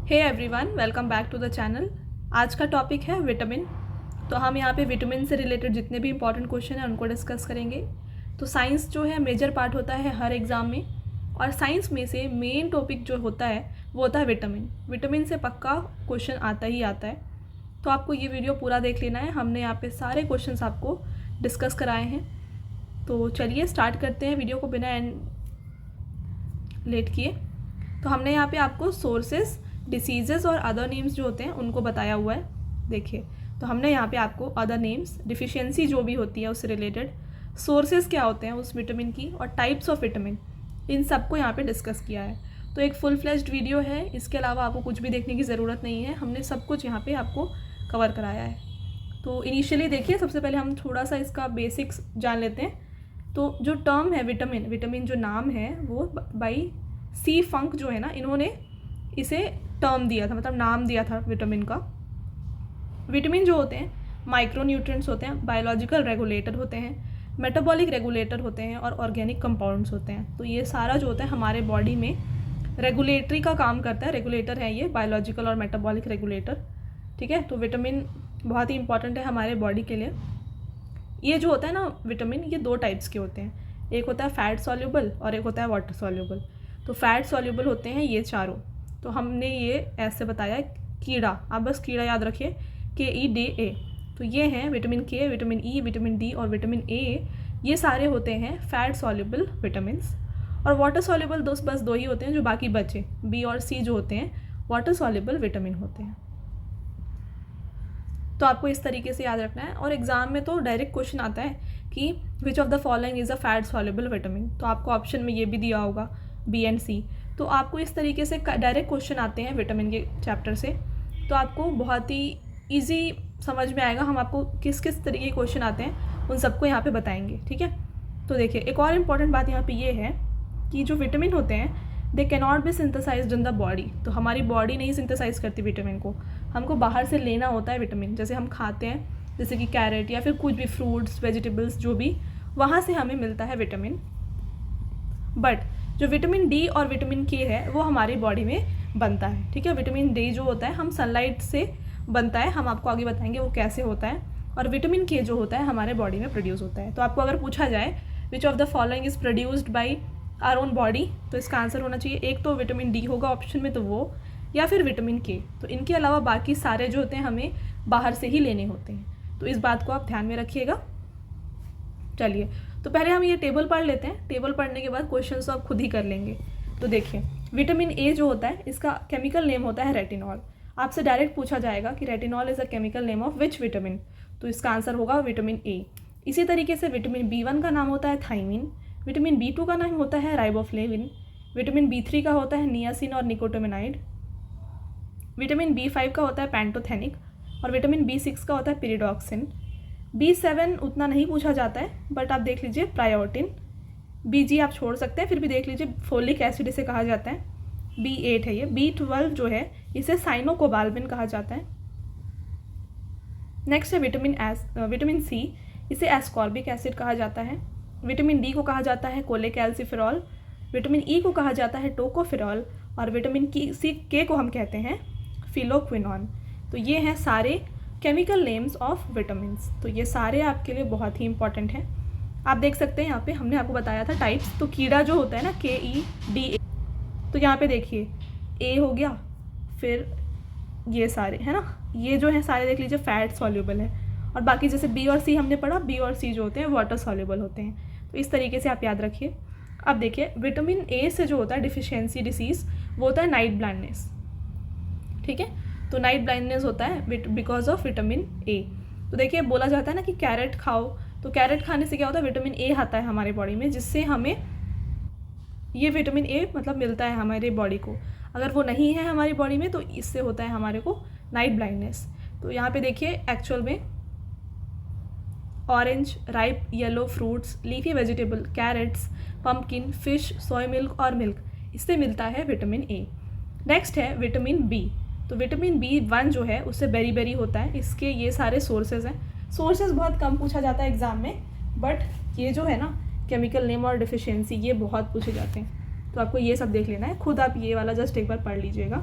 Hey everyone, welcome back to the channel. आज का topic है विटामिन। तो हम यहाँ पे विटामिन से रिलेटेड जितने भी इंपॉर्टेंट क्वेश्चन हैं उनको डिस्कस करेंगे। तो साइंस जो है मेजर पार्ट होता है हर एग्ज़ाम में, और साइंस में से मेन टॉपिक जो होता है वो होता है विटामिन। विटामिन से पक्का क्वेश्चन आता ही आता है। तो आपको ये वीडियो पूरा देख लेना है। हमने यहाँ पे सारे क्वेश्चंस आपको डिस्कस कराए हैं। तो चलिए स्टार्ट करते हैं वीडियो को बिना लेट किए। तो हमने यहाँ पे आपको सोर्सेस, डिसीजेस और अदर नेम्स जो होते हैं उनको बताया हुआ है। देखिए, तो हमने यहाँ पे आपको अदर नेम्स, डिफिशियंसी जो भी होती है उससे रिलेटेड, सोर्सेज क्या होते हैं उस विटामिन की, और टाइप्स ऑफ विटामिन, इन सबको यहाँ पे डिस्कस किया है। तो एक फुल फ्लेज्ड वीडियो है, इसके अलावा आपको कुछ भी देखने की ज़रूरत नहीं है। हमने सब कुछ यहाँ पे आपको कवर कराया है। तो इनिशियली देखिए, सबसे पहले हम थोड़ा सा इसका बेसिक्स जान लेते हैं। तो जो टर्म है विटामिन जो नाम है वो बाई सी फंक जो है ना, इन्होंने इसे टर्म दिया था, मतलब नाम दिया था विटामिन का। विटामिन जो होते हैं माइक्रो न्यूट्रिएंट्स होते हैं, बायोलॉजिकल रेगुलेटर होते हैं, मेटाबॉलिक रेगुलेटर होते हैं और ऑर्गेनिक कंपाउंड्स होते हैं। तो ये सारा जो होता है हमारे बॉडी में रेगुलेटरी का काम करता है। रेगुलेटर है ये, बायोलॉजिकल और मेटाबॉलिक रेगुलेटर। ठीक है, तो विटामिन बहुत ही इंपॉर्टेंट है हमारे बॉडी के लिए। ये जो होता है ना विटामिन, ये दो टाइप्स के होते हैं। एक होता है फैट सॉल्युबल और एक होता है वाटर सॉल्युबल। तो फैट सॉल्युबल होते हैं ये चारों। तो हमने ये ऐसे बताया, कीड़ा, आप बस कीड़ा याद रखिए, KEDA। तो ये हैं विटामिन के, विटामिन ई, विटामिन डी और विटामिन ए। ये सारे होते हैं फैट सॉल्युबल विटामिन्स। और वाटर सॉल्युबल बस दो ही होते हैं जो बाकी बचे, बी और सी जो होते हैं वाटर सॉल्युबल विटामिन होते हैं। तो आपको इस तरीके से याद रखना है। और एग्जाम में तो डायरेक्ट क्वेश्चन आता है कि विच of the following is a fat soluble vitamin. तो आपको ऑप्शन में ये भी दिया होगा बी एंड सी। तो आपको इस तरीके से डायरेक्ट क्वेश्चन आते हैं विटामिन के चैप्टर से। तो आपको बहुत ही ईजी समझ में आएगा। हम आपको किस किस तरीके के क्वेश्चन आते हैं उन सबको यहाँ पे बताएंगे। ठीक है, तो देखिए एक और इम्पॉर्टेंट बात यहाँ पे ये है कि जो विटामिन होते हैं they cannot be synthesized in the body. तो हमारी बॉडी नहीं सिंथेसाइज करती विटामिन को, हमको बाहर से लेना होता है विटामिन। जैसे हम खाते हैं, जैसे कि कैरेट या फिर कुछ भी फ्रूट्स, वेजिटेबल्स, जो भी, वहाँ से हमें मिलता है विटामिन। बट जो विटामिन डी और विटामिन के है वो हमारी बॉडी में बनता है। ठीक है, विटामिन डी जो होता है हम सनलाइट से बनता है, हम आपको आगे बताएंगे वो कैसे होता है। और विटामिन के जो होता है हमारे बॉडी में प्रोड्यूस होता है। तो आपको अगर पूछा जाए which of the following is produced by our own body, तो इसका आंसर होना चाहिए एक तो विटामिन डी होगा ऑप्शन में, तो वो, या फिर विटामिन के। तो इनके अलावा बाकी सारे जो होते हैं हमें बाहर से ही लेने होते हैं। तो इस बात को आप ध्यान में रखिएगा। चलिए, तो पहले हम ये टेबल पढ़ लेते हैं। टेबल पढ़ने के बाद क्वेश्चन तो आप खुद ही कर लेंगे। तो देखिए, विटामिन ए जो होता है इसका केमिकल नेम होता है रेटिनॉल। आपसे डायरेक्ट पूछा जाएगा कि retinol is a chemical name of which vitamin, तो इसका आंसर होगा विटामिन ए। इसी तरीके से विटामिन B1 का नाम होता है थाइमिन, विटामिन B2 का नाम होता है राइबोफ्लेविन, विटामिन B3 का होता है नियासिन और निकोटामिनाइड, विटामिन B5 का होता है पैंटोथेनिक और विटामिन B6 का होता है पिरिडॉक्सिन। B7 उतना नहीं पूछा जाता है, बट आप देख लीजिए प्रायोटिन। BG आप छोड़ सकते हैं, फिर भी देख लीजिए फोलिक एसिड इसे कहा जाता है। B8 है ये। B12 जो है इसे साइनोकोबाल्बिन कहा जाता है। नेक्स्ट है विटामिन C, इसे एस्कॉर्बिक एसिड कहा जाता है। विटामिन D को कहा जाता है कोलेकैल्सिफेरॉल, विटामिन E को कहा जाता है टोकोफेरॉल और विटामिन के को हम कहते हैं फिलोक्विनॉन। तो ये हैं सारे केमिकल नेम्स ऑफ विटामिन्स। तो ये सारे आपके लिए बहुत ही इंपॉर्टेंट हैं। आप देख सकते हैं यहाँ पे हमने आपको बताया था टाइप्स। तो कीड़ा जो होता है ना KEDA, तो यहाँ पे देखिए A हो गया, फिर ये सारे है ना, ये जो है सारे देख लीजिए फैट सॉल्युबल है। और बाकी जैसे B और C हमने पढ़ा, B और C जो होते हैं वाटर सॉल्युबल होते हैं। तो इस तरीके से आप याद रखिए। अब देखिए विटामिन A से जो होता है डिफिशियंसी डिसीज़, वो होता है नाइट ब्लाइंडनेस। ठीक है, तो नाइट ब्लाइंडनेस होता है बिकॉज ऑफ विटामिन ए। तो देखिए बोला जाता है ना कि कैरेट खाओ, तो कैरेट खाने से क्या होता है, विटामिन ए आता है हमारे बॉडी में, जिससे हमें ये विटामिन ए मतलब मिलता है हमारे बॉडी को। अगर वो नहीं है हमारी बॉडी में तो इससे होता है हमारे को नाइट ब्लाइंडनेस। तो यहाँ पे देखिए एक्चुअल में orange, ripe yellow fruits, leafy vegetable, carrots, pumpkin, fish, soya milk और मिल्क, इससे मिलता है विटामिन ए। नेक्स्ट है विटामिन बी। तो विटामिन B1 जो है उससे बेरी होता है। इसके ये सारे सोर्सेज हैं। सोर्सेज बहुत कम पूछा जाता है एग्जाम में, बट ये जो है ना केमिकल नेम और डिफिशियंसी, ये बहुत पूछे जाते हैं। तो आपको ये सब देख लेना है, खुद आप ये वाला जस्ट एक बार पढ़ लीजिएगा।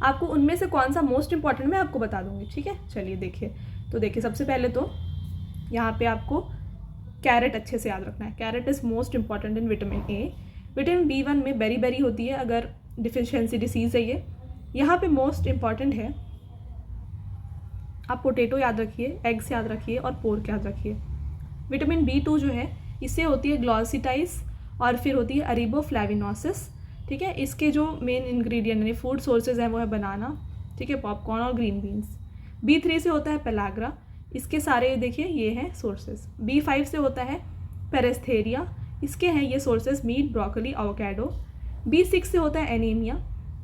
आपको उनमें से कौन सा मोस्ट इंपॉर्टेंट मैं आपको बता दूंगी, ठीक है। चलिए देखिए, तो देखिए सबसे पहले तो यहाँ पे आपको कैरेट अच्छे से याद रखना है। Carrot is most important in vitamin A. Vitamin B1 में बेरी बेरी होती है, अगर डिफिशियंसी डिसीज़ है ये। यहाँ पे मोस्ट इंपॉर्टेंट है, आप पोटैटो याद रखिए, एग्स याद रखिए और पोर्क याद रखिए। विटामिन B2 जो है इससे होती है ग्लॉसिटाइस और फिर होती है अरीबोफ्लैविनोसिस, ठीक है। इसके जो मेन इंग्रेडिएंट यानी फूड सोर्सेज हैं वो है बनाना, ठीक है, पॉपकॉर्न और ग्रीन बीन्स। B3 से होता है पेलाग्रा, इसके सारे देखिए ये हैं सोर्सेज। B5 से होता है पेरेस्थेरिया, इसके हैं ये sources meet, broccoli, avocado. B6 से होता है एनीमिया।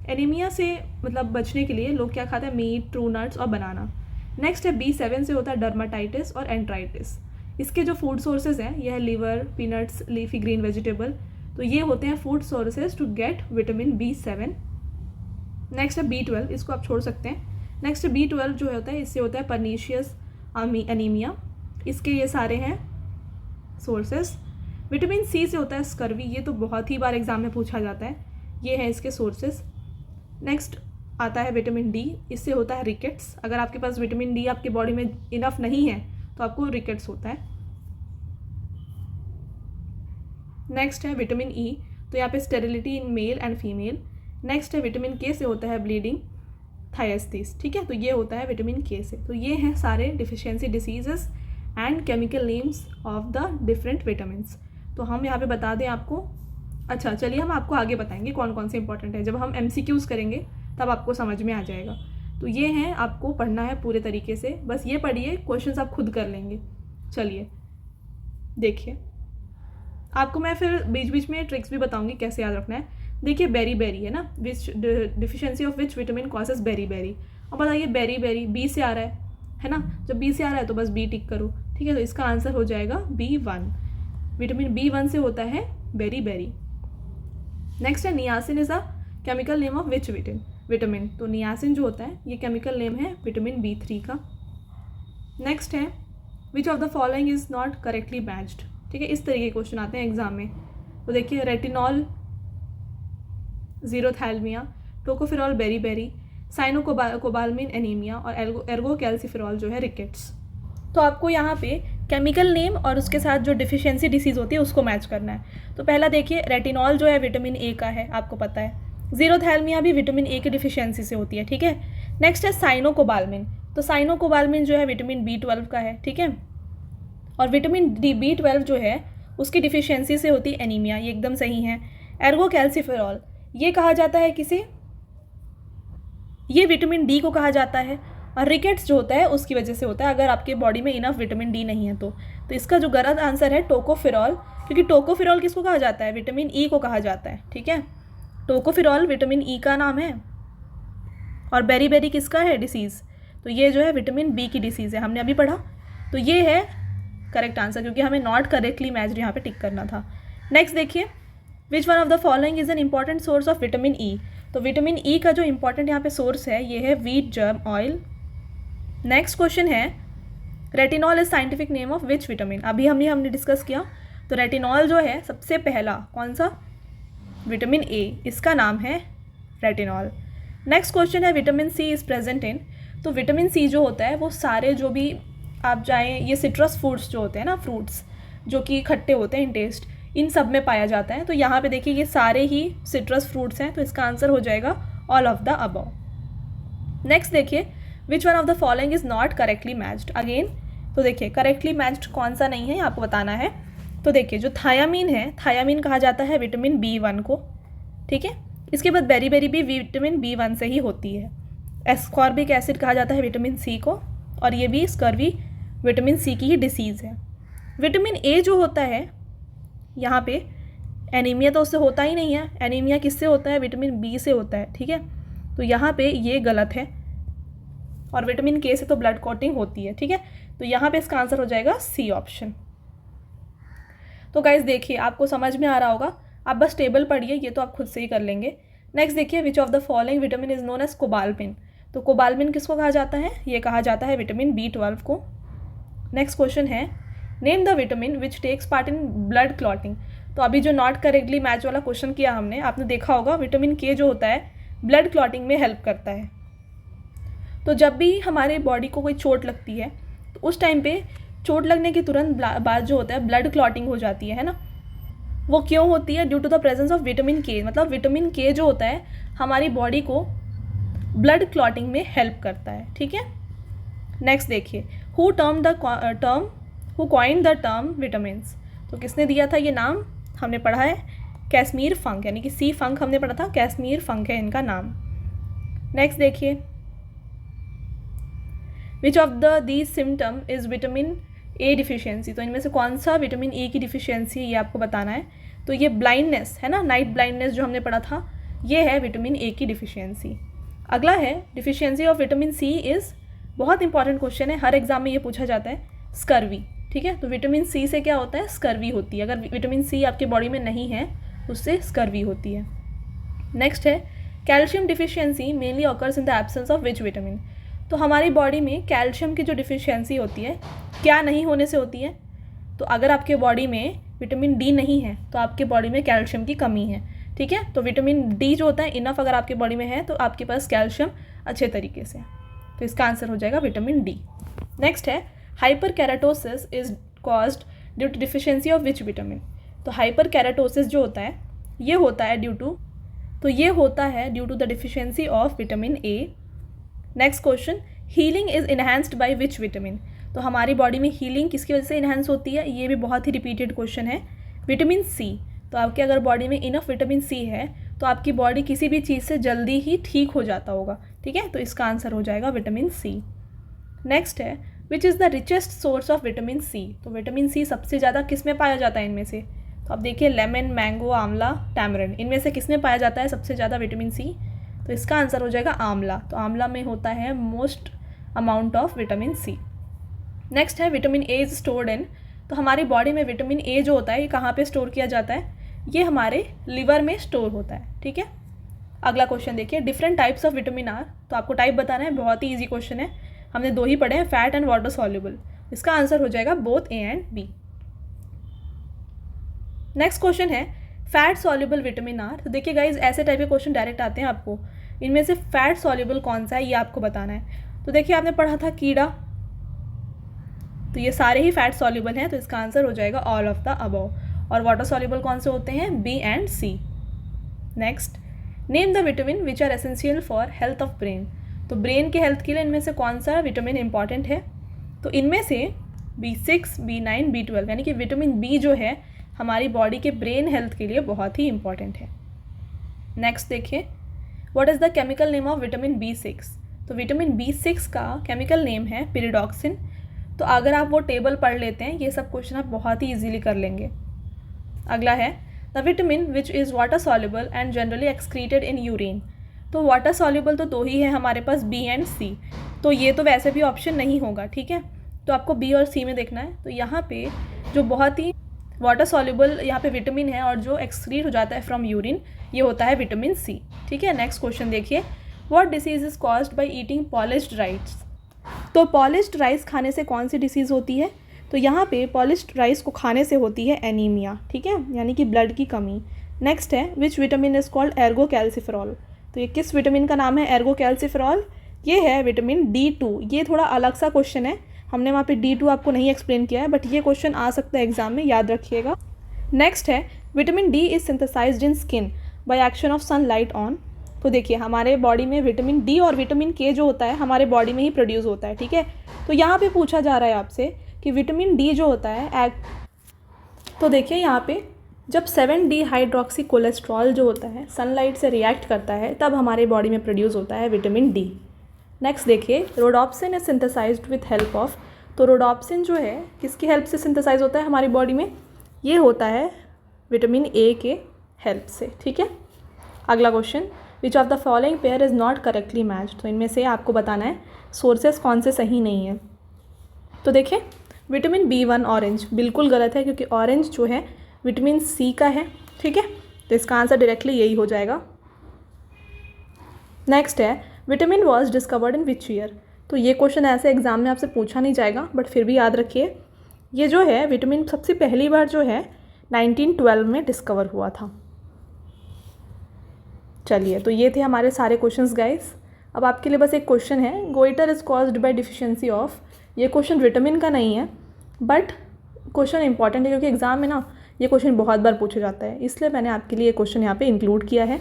एनीमिया से मतलब बचने के लिए लोग क्या खाते हैं, मीट, ट्रू नट्स और बनाना। नेक्स्ट है B7 से होता है डर्माटाइटिस और एंट्राइटिस। इसके जो फूड सोर्सेज हैं यह है liver, peanuts, leafy green vegetable, तो ये होते हैं food sources to get vitamin B7। Next है B12, इसको आप छोड़ सकते हैं। नेक्स्ट है B12 जो होता है इससे होता है परनीशियस एनीमिया, इसके ये सारे हैं सोर्सेज। विटामिन C से होता है स्कर्वी, ये तो बहुत ही बार एग्जाम में पूछा जाता है, ये हैं इसके सोर्सेज। नेक्स्ट आता है विटामिन D, इससे होता है रिकेट्स। अगर आपके पास विटामिन D आपके बॉडी में इनफ नहीं है तो आपको रिकेट्स होता है। नेक्स्ट है विटामिन E, तो यहाँ पे sterility in male and female. Next है विटामिन K से होता है ब्लीडिंग थायस्टिस, ठीक है, तो ये होता है विटामिन K से। तो ये हैं सारे deficiency diseases and chemical names of the different vitamins. तो हम यहाँ पे बता दें आपको। अच्छा चलिए हम आपको आगे बताएंगे कौन कौन से इंपॉर्टेंट है, जब हम MCQs करेंगे तब आपको समझ में आ जाएगा। तो ये हैं, आपको पढ़ना है पूरे तरीके से, बस ये पढ़िए, क्वेश्चंस आप खुद कर लेंगे। चलिए देखिए, आपको मैं फिर बीच बीच में ट्रिक्स भी बताऊंगी कैसे याद रखना है। देखिए बेरी बेरी है ना, which deficiency of which vitamin causes beriberi. और बताइए बेरी बेरी B से आ रहा है ना, जब B से आ रहा है तो बस B टिक करो, ठीक है। तो इसका आंसर हो जाएगा B1। विटामिन B1 से होता है बेरी बेरी। नेक्स्ट है niacin is a chemical name of which vitamin, तो नियासिन जो होता है ये केमिकल नेम है विटामिन B3 का। नेक्स्ट है विच of the following is not correctly matched, ठीक है, इस तरीके के क्वेश्चन आते हैं एग्जाम में। तो देखिए retinol xerophthalmia, tocopherol beriberi, cyanocobalamin anaemia और एर्गोकैल्सिफेरॉल जो है रिकेट्स। तो आपको यहाँ पे केमिकल नेम और उसके साथ जो डिफिशियंसी डिसीज़ होती है उसको मैच करना है। तो पहला देखिए रेटिनॉल जो है विटामिन A का है, आपको पता है। जीरोथैल्मिया भी विटामिन A की डिफिशियंसी से होती है, ठीक है। नेक्स्ट है साइनोकोबालमिन, तो साइनोकोबालमिन जो है विटामिन B12 का है, ठीक है। और विटामिन B12 जो है उसकी डिफिशियंसी से होती है एनीमिया, ये एकदम सही है। एर्गोकैल्सिफेरॉल ये कहा जाता है किसे, ये विटामिन D को कहा जाता है। और रिकेट्स जो होता है उसकी वजह से होता है, अगर आपके बॉडी में इनफ विटामिन D नहीं है तो इसका जो गलत आंसर है टोकोफेरॉल, क्योंकि टोकोफेरॉल किसको कहा जाता है, विटामिन E को कहा जाता है, ठीक है। टोकोफेरॉल विटामिन E का नाम है। और बेरी बेरी किसका है डिसीज़, तो ये जो है विटामिन B की डिसीज़ है, हमने अभी पढ़ा। तो ये है करेक्ट आंसर, क्योंकि हमें नॉट करेक्टली मैच्ड यहाँ पे टिक करना था। नेक्स्ट देखिए which one of the following is an important source of vitamin E, तो विटामिन E का जो इंपॉर्टेंट यहाँ पे सोर्स है ये है wheat germ oil. Next question है retinol is scientific name of which vitamin, अभी हमने डिस्कस किया। तो रेटिनॉल जो है सबसे पहला कौन सा, विटामिन A, इसका नाम है रेटिनॉल। नेक्स्ट क्वेश्चन है vitamin C is present in, तो विटामिन C जो होता है वो सारे जो भी आप जाएँ, ये सिट्रस फ्रूट्स जो होते हैं ना, फ्रूट्स जो कि खट्टे होते हैं इन टेस्ट, इन सब में पाया जाता है। तो यहाँ पे देखिए ये सारे ही सिट्रस फ्रूट्स हैं, तो इसका आंसर हो जाएगा all of the above. Next देखिए which one of the following is not correctly matched, again तो देखिए करेक्टली मैच्ड कौन सा नहीं है आपको बताना है। तो देखिए जो थायामीन है, थायामीन कहा जाता है विटामिन B1 को, ठीक है। इसके बाद बेरी बेरी भी विटामिन B1 से ही होती है। एस्कॉर्बिक एसिड कहा जाता है विटामिन C को, और ये भी स्कर्वी विटामिन C की ही डिसीज़ है। विटामिन A जो होता है यहाँ पे एनीमिया तो उससे होता ही नहीं है, एनीमिया किससे होता है, विटामिन B से होता है, ठीक है। तो यहाँ पे ये गलत है। और विटामिन K से तो ब्लड क्लॉटिंग होती है, ठीक है। तो यहाँ पे इसका आंसर हो जाएगा C ऑप्शन। तो गाइज देखिए आपको समझ में आ रहा होगा, आप बस टेबल पढ़िए, ये तो आप खुद से ही कर लेंगे। नेक्स्ट देखिए which of the following vitamin is known as cobalamin, तो कोबालमिन किसको कहा जाता है, ये कहा जाता है विटामिन B12 को। नेक्स्ट क्वेश्चन है name the vitamin which takes part in blood clotting, तो अभी जो नॉट करेक्टली मैच वाला क्वेश्चन किया हमने, आपने देखा होगा विटामिन K जो होता है ब्लड क्लॉटिंग में हेल्प करता है। तो जब भी हमारे बॉडी को कोई चोट लगती है तो उस टाइम पे चोट लगने के तुरंत बाद जो होता है ब्लड क्लॉटिंग हो जाती है ना। वो क्यों होती है? Due to the presence of vitamin K. मतलब विटामिन के जो होता है हमारी बॉडी को ब्लड क्लॉटिंग में हेल्प करता है, ठीक है। नेक्स्ट देखिए, who coined the term vitamins. तो किसने दिया था ये नाम? हमने पढ़ा है कैसमीर फंक, यानी कि सी फंक हमने पढ़ा था, कैसमीर फंक है इनका नाम। नेक्स्ट देखिए, which of these symptom is vitamin A deficiency. तो इनमें से कौन सा विटामिन ए की डिफिशियंसी ये आपको बताना है। तो ये ब्लाइंडनेस है ना, नाइट ब्लाइंडनेस जो हमने पढ़ा था, ये है विटामिन ए की डिफिशियंसी। अगला है deficiency of vitamin C is, बहुत इंपॉर्टेंट क्वेश्चन है, हर एग्जाम में ये पूछा जाता है, स्कर्वी, ठीक है। तो विटामिन सी से क्या होता है? स्कर्वी होती है। अगर विटामिन सी आपके बॉडी में नहीं है उससे स्कर्वी होती है। नेक्स्ट है calcium deficiency mainly occurs in the absence of which vitamin. तो हमारी बॉडी में कैल्शियम की जो डिफिशियंसी होती है क्या नहीं होने से होती है? तो अगर आपके बॉडी में विटामिन डी नहीं है तो आपके बॉडी में कैल्शियम की कमी है, ठीक है। तो विटामिन डी जो होता है इनफ अगर आपके बॉडी में है तो आपके पास कैल्शियम अच्छे तरीके से, तो इसका आंसर हो जाएगा विटामिन डी। नेक्स्ट है hyperkeratosis is caused due to deficiency of which vitamin. तो हाइपर कैराटोसिस जो होता है ये होता है due to the deficiency of vitamin A. Next question, healing is enhanced by which vitamin. तो हमारी बॉडी में हीलिंग किसकी वजह से इन्हांस होती है? ये भी बहुत ही रिपीटेड क्वेश्चन है, विटामिन सी। तो आपके अगर बॉडी में इनफ विटामिन सी है तो आपकी बॉडी किसी भी चीज़ से जल्दी ही ठीक हो जाता होगा, ठीक है। तो इसका आंसर हो जाएगा विटामिन सी। नेक्स्ट है which is the richest source of vitamin C. तो विटामिन सी सबसे ज़्यादा किस में पाया जाता है इनमें से? तो आप देखिए लेमन, मैंगो, आंवला, टैमरिंड, इनमें से किस में पाया जाता है सबसे ज़्यादा विटामिन सी? तो इसका आंसर हो जाएगा आंवला। तो आंवला में होता है most amount of vitamin C. Next है vitamin A is stored in. तो हमारी बॉडी में विटामिन ए जो होता है ये कहाँ पे स्टोर किया जाता है? ये हमारे लिवर में स्टोर होता है, ठीक है। अगला क्वेश्चन देखिए, different types of vitamin are. तो आपको टाइप बताना है, बहुत ही ईजी क्वेश्चन है, हमने दो ही पढ़े हैं, फैट एंड वाटर सॉल्युबल। इसका आंसर हो जाएगा both A and B. Next question है फैट सॉल्युबल विटामिन आर। तो देखिए गाइज ऐसे टाइप के क्वेश्चन डायरेक्ट आते हैं आपको, इनमें से फैट सॉल्युबल कौन सा है ये आपको बताना है। तो देखिए आपने पढ़ा था कीड़ा, तो ये सारे ही फैट सॉल्युबल हैं, तो इसका आंसर हो जाएगा ऑल ऑफ द अबव। और वाटर सॉल्युबल कौन से होते हैं? B and C. Next, name the vitamin which are essential for health of brain. तो ब्रेन के हेल्थ के लिए इनमें से कौन सा विटामिन इंपॉर्टेंट है? तो इनमें से B6, B9, B12, यानी कि विटामिन बी जो है हमारी बॉडी के ब्रेन हेल्थ के लिए बहुत ही इंपॉर्टेंट है। नेक्स्ट देखिए, what is the chemical name of vitamin B6। तो विटामिन B6 का केमिकल नेम है पिरिडॉक्सिन। तो अगर आप वो टेबल पढ़ लेते हैं ये सब क्वेश्चन आप बहुत ही इजीली कर लेंगे। अगला है the vitamin which is water soluble and generally excreted in urine. तो वाटर सॉल्युबल तो दो ही है हमारे पास, बी एंड सी। तो ये तो वैसे भी ऑप्शन नहीं होगा, ठीक है। तो आपको बी और सी में देखना है। तो यहाँ पे जो बहुत ही वाटर सॉल्युबल यहाँ पे विटामिन है और जो एक्सक्रीट हो जाता है फ्रॉम यूरिन ये होता है विटामिन सी, ठीक है। नेक्स्ट क्वेश्चन देखिए, what disease is caused by eating polished rice. तो पॉलिश्ड राइस खाने से कौन सी डिसीज़ होती है? तो यहाँ पे पॉलिश्ड राइस को खाने से होती है एनीमिया, ठीक है, यानी कि ब्लड की कमी। नेक्स्ट है which vitamin is called Ergo calciferol. तो ये किस विटामिन का नाम है एर्गो कैल्सिफेरॉल? ये है विटामिन D2। ये थोड़ा अलग सा क्वेश्चन है, हमने वहाँ पे D2 आपको नहीं एक्सप्लेन किया है, बट ये क्वेश्चन आ सकता है एग्जाम में, याद रखिएगा। नेक्स्ट है vitamin D is synthesized in skin by action of sunlight on. तो देखिए हमारे बॉडी में विटामिन डी और विटामिन के जो होता है हमारे बॉडी में ही प्रोड्यूस होता है, ठीक है। तो यहाँ पे पूछा जा रहा है आपसे कि विटामिन डी जो होता है तो देखिए यहाँ पे जब 7D हाइड्रोक्सी कोलेस्ट्रॉल जो होता है सनलाइट से रिएक्ट करता है तब हमारे बॉडी में प्रोड्यूस होता है विटामिन डी। नेक्स्ट देखिए, rhodopsin is synthesized with help of. तो रोडोप्सिन जो है किसकी हेल्प से सिंथेसाइज होता है हमारी बॉडी में? ये होता है विटामिन ए के हेल्प से, ठीक है। अगला question, which of the following pair is not correctly matched. तो इनमें से आपको बताना है सोर्सेस कौन से सही नहीं है। तो देखिए विटामिन B1 ऑरेंज बिल्कुल गलत है, क्योंकि ऑरेंज जो है विटामिन सी का है, ठीक है। तो इसका आंसर डायरेक्टली यही हो जाएगा। नेक्स्ट है vitamin was discovered in which year. तो ये क्वेश्चन ऐसे एग्जाम में आपसे पूछा नहीं जाएगा, बट फिर भी याद रखिए ये जो है विटामिन सबसे पहली बार जो है 1912 में डिस्कवर हुआ था। चलिए, तो ये थे हमारे सारे क्वेश्चंस गाइस। अब आपके लिए बस एक क्वेश्चन है, goitre is caused by deficiency of. ये क्वेश्चन विटामिन का नहीं है, बट क्वेश्चन इंपॉर्टेंट है क्योंकि एग्ज़ाम में ना ये क्वेश्चन बहुत बार पूछा जाता है, इसलिए मैंने आपके लिए ये क्वेश्चन यहाँ पे इंक्लूड किया है।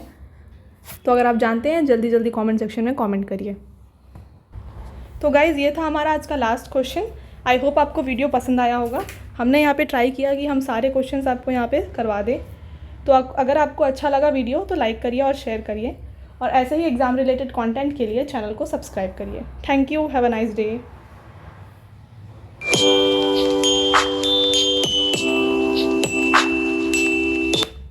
तो अगर आप जानते हैं जल्दी जल्दी कमेंट सेक्शन में कमेंट करिए। तो गाइज़ ये था हमारा आज का लास्ट क्वेश्चन। आई होप आपको वीडियो पसंद आया होगा। हमने यहाँ पे ट्राई किया कि हम सारे क्वेश्चंस आपको यहाँ पे करवा दें। तो अगर आपको अच्छा लगा वीडियो तो लाइक करिए और शेयर करिए, और ऐसे ही एग्ज़ाम रिलेटेड कंटेंट के लिए चैनल को सब्सक्राइब करिए। Thank you, have a nice day.